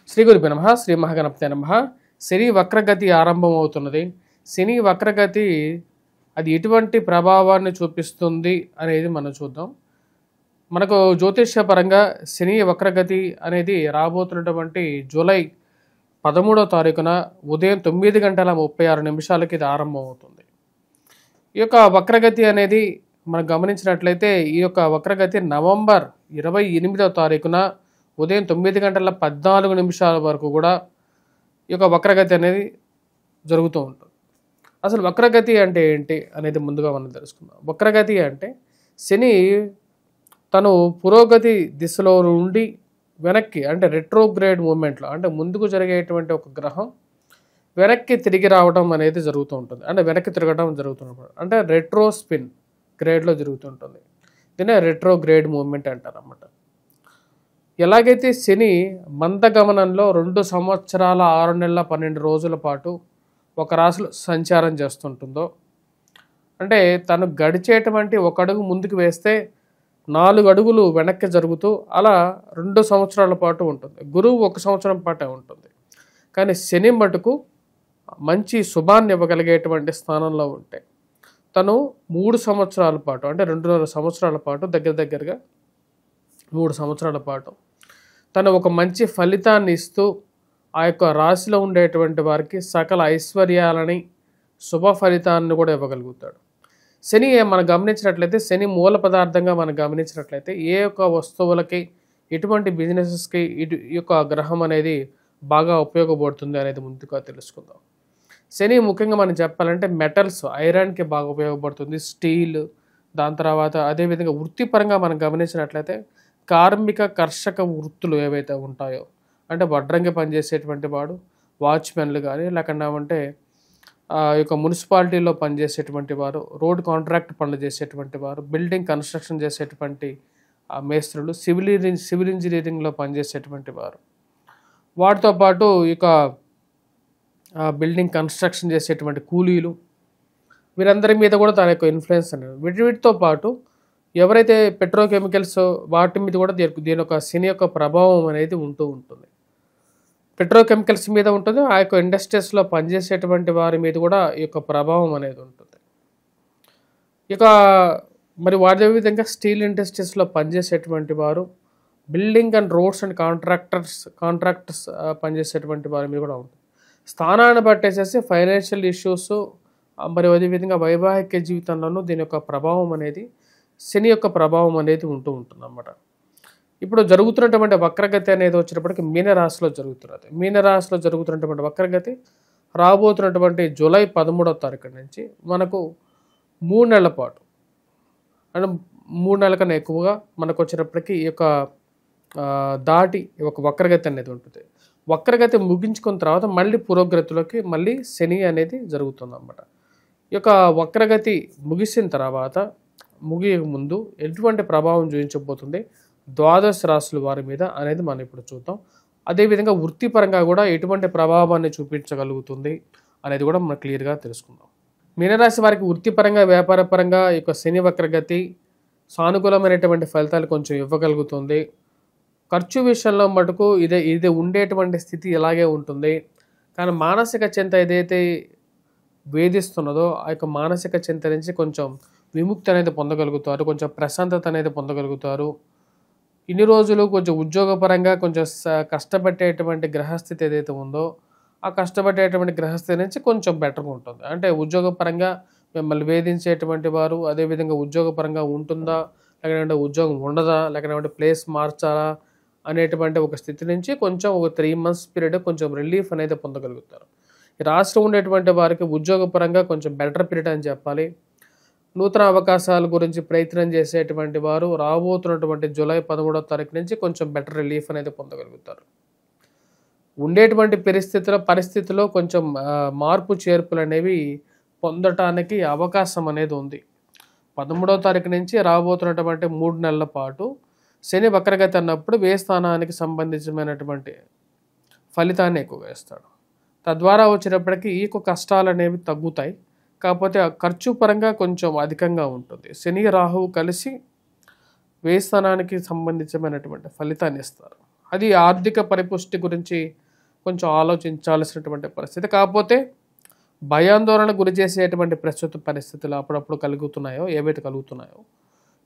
శ్రీ గురుభ్యో నమః. శ్రీ మహాగణపతే నమః. శని వక్రగతి ఆరంభమవుతున్నది. శని వక్రగతి అది ఎటువంటి ప్రభావాన్ని చూపిస్తుంది అనేది మనం చూద్దాం. మనకు జ్యోతిష్యపరంగా శని వక్రగతి అనేది రాబోతున్నటువంటి జూలై 13వ తారీఖున ఉదయం 9:36 ఇది ఆరంభమవుతుంది. ఈ యొక్క వక్రగతి అనేది మనం గమనించినట్లయితే ఈ యొక్క వక్రగతి నవంబర్ 28వ తారీఖున ఉదయం 9:14 వరకు కూడా ఈ యొక్క వక్రగతి అనేది జరుగుతూ ఉంటుంది. అసలు వక్రగతి అంటే ఏంటి అనేది ముందుగా మనం తెలుసుకుందాం. వక్రగతి అంటే శని తను పురోగతి దిశలో నుండి వెనక్కి అంటే రెట్రోగ్రేడ్ మూమెంట్లో అంటే ముందుకు జరిగేటువంటి ఒక గ్రహం వెనక్కి తిరిగి రావడం అనేది జరుగుతూ ఉంటుంది. అంటే వెనక్కి తిరగడం జరుగుతున్నప్పుడు అంటే రెట్రో స్పిన్ గ్రేడ్లో జరుగుతుంటుంది. దీన్నే రెట్రోగ్రేడ్ మూమెంట్ అంటారు అన్నమాట. ఎలాగైతే శని మందగమనంలో 2 సంవత్సరాల 6 నెలల 12 రోజుల పాటు ఒక రాశిలో సంచారం చేస్తుంటుందో అంటే తను గడిచేటువంటి ఒక అడుగు ముందుకు వేస్తే 4 అడుగులు వెనక్కి జరుగుతూ అలా 2 సంవత్సరాల పాటు ఉంటుంది. గురువు 1 సంవత్సరం పాటే ఉంటుంది. కానీ శని మటుకు మంచి శుభాన్ని ఇవ్వగలిగేటువంటి స్థానంలో ఉంటే తను 3 సంవత్సరాల పాటు అంటే 2.5 సంవత్సరాల పాటు దగ్గరగా 3 సంవత్సరాల పాటు తను ఒక మంచి ఫలితాన్ని ఇస్తూ ఆ యొక్క రాశిలో ఉండేటువంటి వారికి సకల ఐశ్వర్యాలని శుభ ఫలితాన్ని కూడా ఇవ్వగలుగుతాడు. శని మనం గమనించినట్లయితే శని మూల పదార్థంగా మనం గమనించినట్లయితే ఏ యొక్క వస్తువులకి ఎటువంటి బిజినెసెస్కి ఈ యొక్క గ్రహం అనేది బాగా ఉపయోగపడుతుంది అనేది ముందుగా తెలుసుకుందాం. శని ముఖ్యంగా మనం చెప్పాలంటే మెటల్స్ ఐరన్కి బాగా ఉపయోగపడుతుంది, స్టీల్, దాని తర్వాత అదేవిధంగా వృత్తిపరంగా మనం గమనించినట్లయితే కార్మిక కర్షక వృత్తులు ఏవైతే ఉంటాయో అంటే వడ్రంగి పనిచేసేటువంటి వాడు, వాచ్మెన్లు కానీ లేకుండా అంటే ఈ యొక్క మున్సిపాలిటీలో పనిచేసేటువంటి వారు, రోడ్ కాంట్రాక్ట్ పనులు చేసేటువంటి వారు, బిల్డింగ్ కన్స్ట్రక్షన్ చేసేటువంటి మేస్త్రులు, సివిల్ ఇంజనీరింగ్లో పనిచేసేటువంటి వారు, వాటితో పాటు ఇక బిల్డింగ్ కన్స్ట్రక్షన్ చేసేటువంటి కూలీలు, వీరందరి మీద కూడా దాని యొక్క ఇన్ఫ్లుయెన్స్ అనేది వీటితో పాటు ఎవరైతే పెట్రోకెమికల్స్ వాటి మీద కూడా దీని యొక్క శని యొక్క ప్రభావం అనేది ఉంటూ ఉంటుంది. పెట్రోకెమికల్స్ మీద ఉంటుంది, ఆ యొక్క ఇండస్ట్రీస్లో పనిచేసేటువంటి వారి మీద కూడా ఈ యొక్క ప్రభావం అనేది ఉంటుంది. ఇక మరి అదే విధంగా స్టీల్ ఇండస్ట్రీస్లో పనిచేసేటువంటి వారు, building and roads and contractors పనిచేసేటువంటి వారి మీద కూడా ఉంటుంది. స్థానాన్ని బట్టేసేసి ఫైనాన్షియల్ ఇష్యూస్ మరి అదేవిధంగా వైవాహిక జీవితంలోనూ దీని యొక్క ప్రభావం అనేది శని యొక్క ప్రభావం అనేది ఉంటూ ఉంటుంది అన్నమాట. ఇప్పుడు జరుగుతున్నటువంటి వక్రగతి అనేది వచ్చినప్పటికీ మీనరాశిలో జరుగుతున్నది. మీనరాశిలో జరుగుతున్నటువంటి వక్రగతి రాబోతున్నటువంటి జూలై 13వ తారీఖు నుంచి మనకు 3 నెలల పాటు అంటే 3 నెలల కన్నా ఎక్కువగా మనకు వచ్చినప్పటికీ ఈ యొక్క దాటి ఒక వక్రగతి అనేది ఉంటుంది. వక్రగతి ముగించుకున్న తర్వాత మళ్ళీ పురోగతిలోకి మళ్ళీ శని అనేది జరుగుతుంది అన్నమాట. ఈ యొక్క వక్రగతి ముగిసిన తర్వాత ముగియక ముందు ఎటువంటి ప్రభావం చూపించబోతుంది ద్వాదశ రాశుల వారి మీద అనేది మనం ఇప్పుడు చూద్దాం. అదేవిధంగా వృత్తిపరంగా కూడా ఎటువంటి ప్రభావాన్ని చూపించగలుగుతుంది అనేది కూడా మనం క్లియర్గా తెలుసుకుందాం. మీనరాశి వారికి వృత్తిపరంగా వ్యాపారపరంగా ఈ యొక్క శని వక్రగతి సానుకూలమైనటువంటి ఫలితాలు కొంచెం ఇవ్వగలుగుతుంది. ఖర్చు విషయంలో మటుకు ఇది ఉండేటువంటి స్థితి ఇలాగే ఉంటుంది. కానీ మానసిక చింత ఏదైతే వేధిస్తున్నదో ఆ యొక్క మానసిక చింత నుంచి కొంచెం విముక్తి అనేది పొందగలుగుతారు, కొంచెం ప్రశాంతత అనేది పొందగలుగుతారు. ఇన్ని రోజులు కొంచెం ఉద్యోగపరంగా కొంచెం కష్టపడేటువంటి గ్రహస్థితి ఏదైతే ఉందో ఆ కష్టపడేటువంటి గ్రహస్థితి నుంచి కొంచెం బెటర్గా ఉంటుంది. అంటే ఉద్యోగపరంగా మిమ్మల్ని వేధించేటువంటి వారు, అదేవిధంగా ఉద్యోగపరంగా ఉంటుందా లేకపోతే ఉద్యోగం ఉండదా లేకపోతే ప్లేస్ మార్చాలా అనేటువంటి ఒక స్థితి నుంచి కొంచెం ఒక 3 months పీరియడ్ కొంచెం రిలీఫ్ అనేది పొందగలుగుతారు. ఈ రాష్ట్రం ఉండేటువంటి వారికి ఉద్యోగపరంగా కొంచెం బెటర్ పీరియడ్ అని చెప్పాలి. నూతన అవకాశాల గురించి ప్రయత్నం చేసేటువంటి వారు రాబోతున్నటువంటి జూలై 13వ తారీఖు నుంచి కొంచెం బెటర్ రిలీఫ్ అనేది పొందగలుగుతారు. ఉండేటువంటి పరిస్థితిలో కొంచెం మార్పు చేర్పులు అనేవి పొందటానికి అవకాశం అనేది ఉంది. 13వ తారీఖు నుంచి రాబోతున్నటువంటి 3 నెలల పాటు శని వక్రగతి అన్నప్పుడు వ్యయ స్థానానికి సంబంధించినటువంటి ఫలితాన్ని ఎక్కువగా ఇస్తాడు. తద్వారా వచ్చినప్పటికీ ఈ కష్టాలు అనేవి తగ్గుతాయి. కాకపోతే ఖర్చు పరంగా కొంచెం అధికంగా ఉంటుంది. శని రాహువు కలిసి వ్యయ స్థానానికి సంబంధించినటువంటి ఫలితాన్ని ఇస్తారు. అది ఆర్థిక పరిపుష్టి గురించి కొంచెం ఆలోచించాల్సినటువంటి పరిస్థితి. కాకపోతే భయాందోళన గురి చేసేటువంటి ప్రస్తుత పరిస్థితులు అప్పుడప్పుడు కలుగుతున్నాయో, ఏవైతే కలుగుతున్నాయో,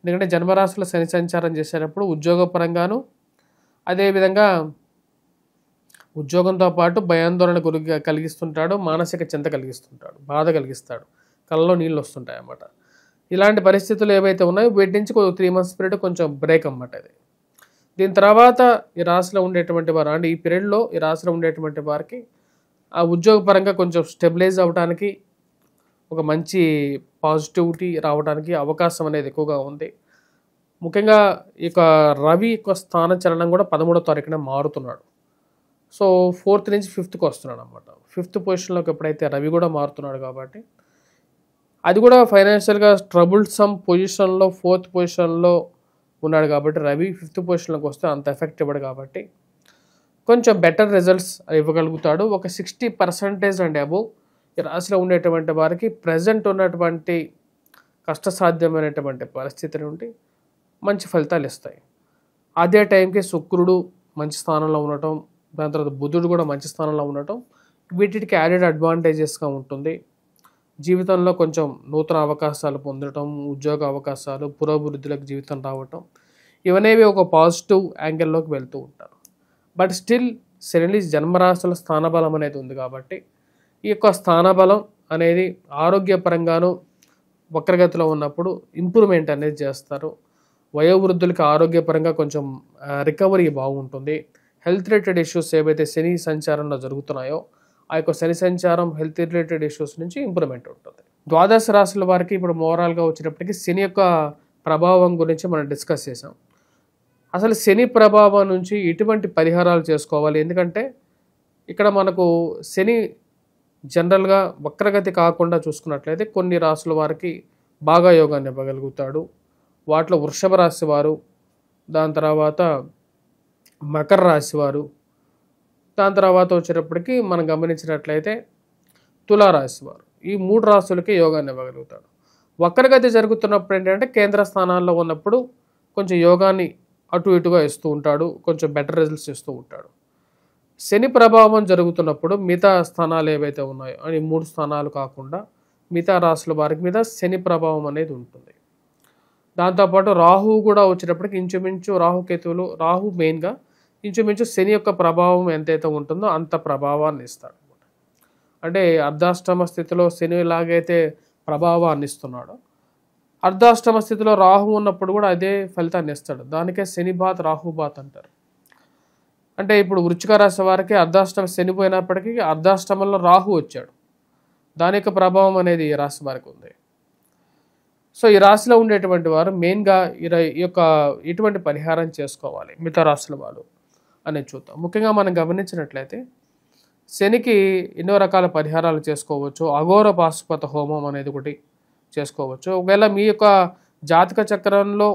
ఎందుకంటే జన్మరాశిలో శని సంచారం చేసేటప్పుడు ఉద్యోగపరంగాను, అదేవిధంగా ఉద్యోగంతో పాటు భయాందోళన గురి కలిగిస్తుంటాడు, మానసిక చింత కలిగిస్తుంటాడు, బాధ కలిగిస్తాడు, కళ్ళలో నీళ్ళు వస్తుంటాయి అన్నమాట. ఇలాంటి పరిస్థితులు ఏవైతే ఉన్నాయో వీటి నుంచి 3 months పీరియడ్ కొంచెం బ్రేక్ అన్నమాట ఇది. దీని తర్వాత ఈ రాశిలో ఉండేటువంటి వారు అంటే ఈ పీరియడ్లో ఈ రాశిలో ఉండేటువంటి వారికి ఆ ఉద్యోగపరంగా కొంచెం స్టెబిలైజ్ అవ్వడానికి, ఒక మంచి పాజిటివిటీ రావడానికి అవకాశం అనేది ఎక్కువగా ఉంది. ముఖ్యంగా ఇక రవి యొక్క స్థాన చలనం కూడా 13వ తారీఖున మారుతున్నాడు. సో 4th నుంచి 5thకి వస్తున్నాడు అన్నమాట. 5th పొజిషన్లోకి ఎప్పుడైతే రవి కూడా మారుతున్నాడు కాబట్టి అది కూడా ఫైనాన్షియల్గా ట్రబుల్సమ్ పొజిషన్లో 4th పొజిషన్లో ఉన్నాడు కాబట్టి రవి 5th పొజిషన్లోకి వస్తే అంత ఎఫెక్ట్ ఇవ్వడు కాబట్టి కొంచెం బెటర్ రిజల్ట్స్ ఇవ్వగలుగుతాడు. ఒక 60% అండ్ అబోవ్ ఈ రాశిలో ఉండేటువంటి వారికి ప్రజెంట్ ఉన్నటువంటి కష్టసాధ్యమైనటువంటి పరిస్థితి నుండి మంచి ఫలితాలు ఇస్తాయి. అదే టైంకి శుక్రుడు మంచి స్థానంలో ఉండటం, దాని తర్వాత బుధుడు కూడా మంచి స్థానంలో ఉండటం వీటికి యాడెడ్ అడ్వాంటేజెస్గా ఉంటుంది. జీవితంలో కొంచెం నూతన అవకాశాలు పొందడం, ఉద్యోగ అవకాశాలు, పురోభివృద్ధిలోకి జీవితం రావటం, ఇవనేవి ఒక పాజిటివ్ యాంగిల్లోకి వెళ్తూ ఉంటారు. బట్ స్టిల్ శని జన్మరాశుల స్థానబలం అనేది ఉంది కాబట్టి ఈ యొక్క స్థానబలం అనేది ఆరోగ్యపరంగాను వక్రగతిలో ఉన్నప్పుడు ఇంప్రూవ్మెంట్ అనేది చేస్తారు. వయోవృద్ధులకి ఆరోగ్యపరంగా కొంచెం రికవరీ బాగుంటుంది. హెల్త్ రిలేటెడ్ ఇష్యూస్ ఏవైతే శని సంచారంలో జరుగుతున్నాయో ఆ యొక్క శని సంచారం హెల్త్ రిలేటెడ్ ఇష్యూస్ నుంచి ఇంప్రూవ్మెంట్ ఉంటుంది. ద్వాదశ రాశుల వారికి ఇప్పుడు ఓవరాల్గా వచ్చినప్పటికీ శని యొక్క ప్రభావం గురించి మనం డిస్కస్ చేసాం. అసలు శని ప్రభావం నుంచి ఎటువంటి పరిహారాలు చేసుకోవాలి? ఎందుకంటే ఇక్కడ మనకు శని జనరల్గా వక్రగతి కాకుండా చూసుకున్నట్లయితే కొన్ని రాశుల వారికి బాగా యోగాన్ని ఇవ్వగలుగుతాడు. వాటిలో వృషభ రాశి వారు, దాని తర్వాత మకర రాశి వారు, దాని తర్వాత వచ్చేటప్పటికి మనం గమనించినట్లయితే తులారాశి వారు, ఈ 3 రాశులకి యోగాన్ని ఇవ్వగలుగుతాడు. వక్రగతి జరుగుతున్నప్పుడు ఏంటంటే కేంద్ర స్థానాల్లో ఉన్నప్పుడు కొంచెం యోగాన్ని అటు ఇటుగా ఇస్తూ ఉంటాడు, కొంచెం బెటర్ రిజల్ట్స్ ఇస్తూ ఉంటాడు. శని ప్రభావం జరుగుతున్నప్పుడు మిగతా స్థానాలు ఏవైతే ఉన్నాయో అని 3 స్థానాలు కాకుండా మిగతా రాశుల వారికి మీద శని ప్రభావం అనేది ఉంటుంది. దాంతోపాటు రాహువు కూడా వచ్చేటప్పటికి ఇంచుమించు రాహుకేతువులు, రాహు మెయిన్గా ఇంచుమించు శని యొక్క ప్రభావం ఎంతైతే ఉంటుందో అంత ప్రభావాన్ని ఇస్తాడు. అంటే అర్ధాష్టమ స్థితిలో శని ఎలాగైతే ప్రభావాన్ని ఇస్తున్నాడో అర్ధాష్టమ స్థితిలో రాహు ఉన్నప్పుడు కూడా అదే ఫలితాన్ని ఇస్తాడు. దానికే శని బాత్ రాహు బాత్ అంటారు. అంటే ఇప్పుడు వృశ్చిక రాశి వారికి అర్ధాష్టమ శని పోయినప్పటికీ అర్ధాష్టమంలో రాహు వచ్చాడు. దాని యొక్క ప్రభావం అనేది ఈ రాశి వారికి ఉంది. సో ఈ రాశిలో ఉండేటువంటి వారు మెయిన్గా ఈ యొక్క ఎటువంటి పరిహారం చేసుకోవాలి మిగతా రాశుల వాళ్ళు అనేది చూద్దాం. ముఖ్యంగా మనం గమనించినట్లయితే శనికి ఎన్నో రకాల పరిహారాలు చేసుకోవచ్చు. అఘోర పాశుపత హోమం అనేది ఒకటి చేసుకోవచ్చు. ఒకవేళ మీ యొక్క జాతక చక్రంలో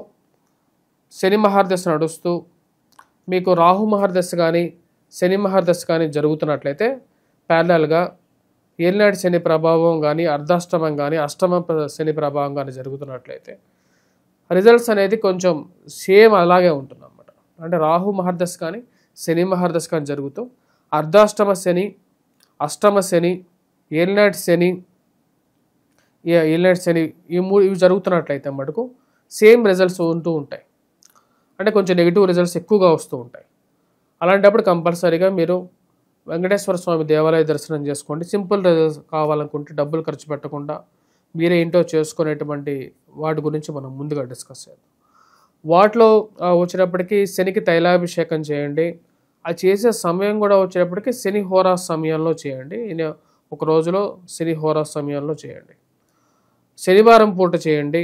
శని మహర్దశ నడుస్తూ మీకు రాహు మహర్దశ కానీ శని మహర్దశ కానీ జరుగుతున్నట్లయితే ప్యారలల్గా ఏలినాటి శని ప్రభావం కానీ అర్ధాష్టమం కానీ అష్టమ శని ప్రభావం కానీ జరుగుతున్నట్లయితే రిజల్ట్స్ అనేది కొంచెం సేమ్ అలాగే ఉంటుంది అన్నమాట. అంటే రాహు మహర్దశ కానీ శని మహర్దశ కానీ జరుగుతూ అర్ధాష్టమ శని, అష్టమ శని, ఏలినాటి శని ఇవి జరుగుతున్నట్లయితే మటుకు సేమ్ రిజల్ట్స్ ఉంటూ ఉంటాయి. అంటే కొంచెం నెగిటివ్ రిజల్ట్స్ ఎక్కువగా వస్తూ ఉంటాయి. అలాంటప్పుడు కంపల్సరీగా మీరు వెంకటేశ్వర స్వామి దేవాలయ దర్శనం చేసుకోండి. సింపుల్ రిజల్ట్స్ కావాలనుకుంటే డబ్బులు ఖర్చు పెట్టకుండా మీరే ఏంటో చేసుకునేటువంటి వాటి గురించి మనం ముందుగా డిస్కస్ చేద్దాం. వాటిలో వచ్చేటప్పటికి శనికి తైలాభిషేకం చేయండి. అది చేసే సమయం కూడా వచ్చేటప్పటికి శని హోరా సమయంలో చేయండి. ఒక రోజులో శని హోరా సమయంలో చేయండి. శనివారం పూట చేయండి.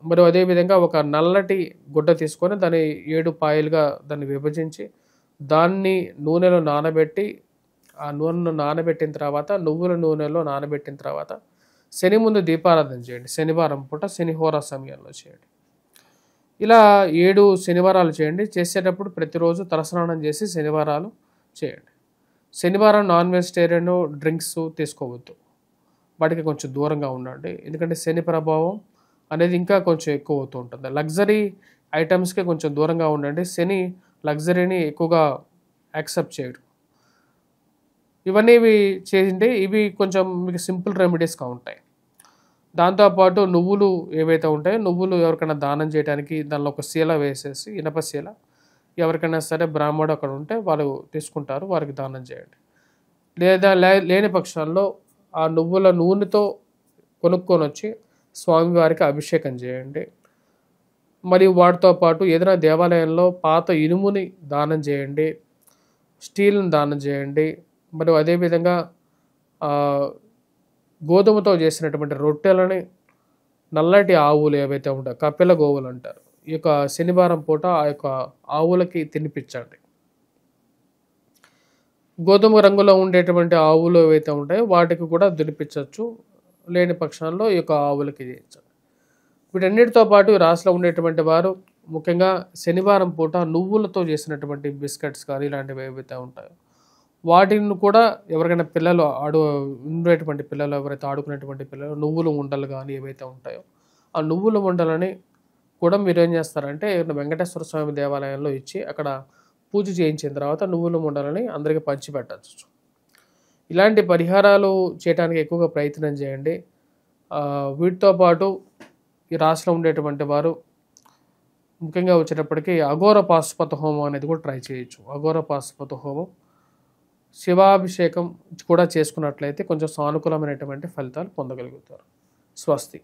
మరియు అదేవిధంగా ఒక నల్లటి గుడ్డ తీసుకొని దాన్ని 7 పాయలుగా దాన్ని విభజించి దాన్ని నూనెలో నానబెట్టి ఆ నూనెను నానబెట్టిన తర్వాత నువ్వుల నూనెలో నానబెట్టిన తర్వాత శని ముందు దీపారాధన చేయండి. శనివారం పూట శని హోరా సమయంలో చేయండి. ఇలా 7 శనివారాలు చేయండి. చేసేటప్పుడు ప్రతిరోజు తలస్నానం చేసి శనివారాలు చేయండి. శనివారం నాన్ వెజిటేరియన్ డ్రింక్స్ తీసుకోవద్దు. వాటికి కొంచెం దూరంగా ఉండండి. ఎందుకంటే శని ప్రభావం అనేది ఇంకా కొంచెం ఎక్కువ అవుతూ ఉంటుంది. లగ్జరీ ఐటమ్స్కి కొంచెం దూరంగా ఉండండి. శని లగ్జరీని ఎక్కువగా యాక్సెప్ట్ చేయడు. ఇవన్నీ చేసింటే ఇవి కొంచెం మీకు సింపుల్ రెమెడీస్గా ఉంటాయి. దాంతోపాటు నువ్వులు ఏవైతే ఉంటాయో నువ్వులు ఎవరికైనా దానం చేయడానికి దానిలో ఒక శీల వేసేసి, ఇనప శీల, ఎవరికైనా సరే బ్రాహ్మడు అక్కడ ఉంటే వాళ్ళు తీసుకుంటారు, వారికి దానం చేయండి. లేదా లేని పక్షాల్లో ఆ నువ్వుల నూనెతో కొనుక్కొని వచ్చి స్వామివారికి అభిషేకం చేయండి. మరియు వాటితో పాటు ఏదైనా దేవాలయంలో పాత ఇనుముని దానం చేయండి, స్టీల్ని దానం చేయండి. మరియు అదేవిధంగా గోధుమతో చేసినటువంటి రొట్టెలని, నల్లటి ఆవులు ఏవైతే ఉంటాయో కపిల గోవులు అంటారు, ఈ యొక్క శనివారం పూట ఆ యొక్క ఆవులకి తినిపించండి. గోధుమ రంగులో ఉండేటువంటి ఆవులు ఏవైతే ఉంటాయో వాటికి కూడా తినిపించవచ్చు. లేని పక్షాల్లో ఈ యొక్క ఆవులకి చేయించండి. వీటన్నిటితో పాటు ఈ రాశిలో ఉండేటువంటి వారు ముఖ్యంగా శనివారం పూట నువ్వులతో చేసినటువంటి బిస్కెట్స్ కానీ ఇలాంటివి ఏవైతే ఉంటాయో వాటిని కూడా ఎవరికైనా పిల్లలు ఉండేటువంటి పిల్లలు, ఎవరైతే ఆడుకునేటువంటి పిల్లలు, నువ్వుల ఉండలు కానీ ఏవైతే ఉంటాయో ఆ నువ్వుల ఉండలని కూడా మీరు ఏం చేస్తారంటే వెంకటేశ్వర స్వామి దేవాలయంలో ఇచ్చి అక్కడ పూజ చేయించిన తర్వాత నువ్వుల ఉండలని అందరికీ పంచిపెట్టచ్చు. ఇలాంటి పరిహారాలు చేయడానికి ఎక్కువగా ప్రయత్నం చేయండి. వీటితో పాటు ఈ రాశిలో ఉండేటువంటి వారు ముఖ్యంగా వచ్చేటప్పటికి అఘోర పాశుపత హోమం అనేది కూడా ట్రై చేయొచ్చు. అఘోర పాశుపత హోమం, శివాభిషేకం కూడా చేసుకున్నట్లయితే కొంచెం సానుకూలమైనటువంటి ఫలితాలు పొందగలుగుతారు. స్వస్తి.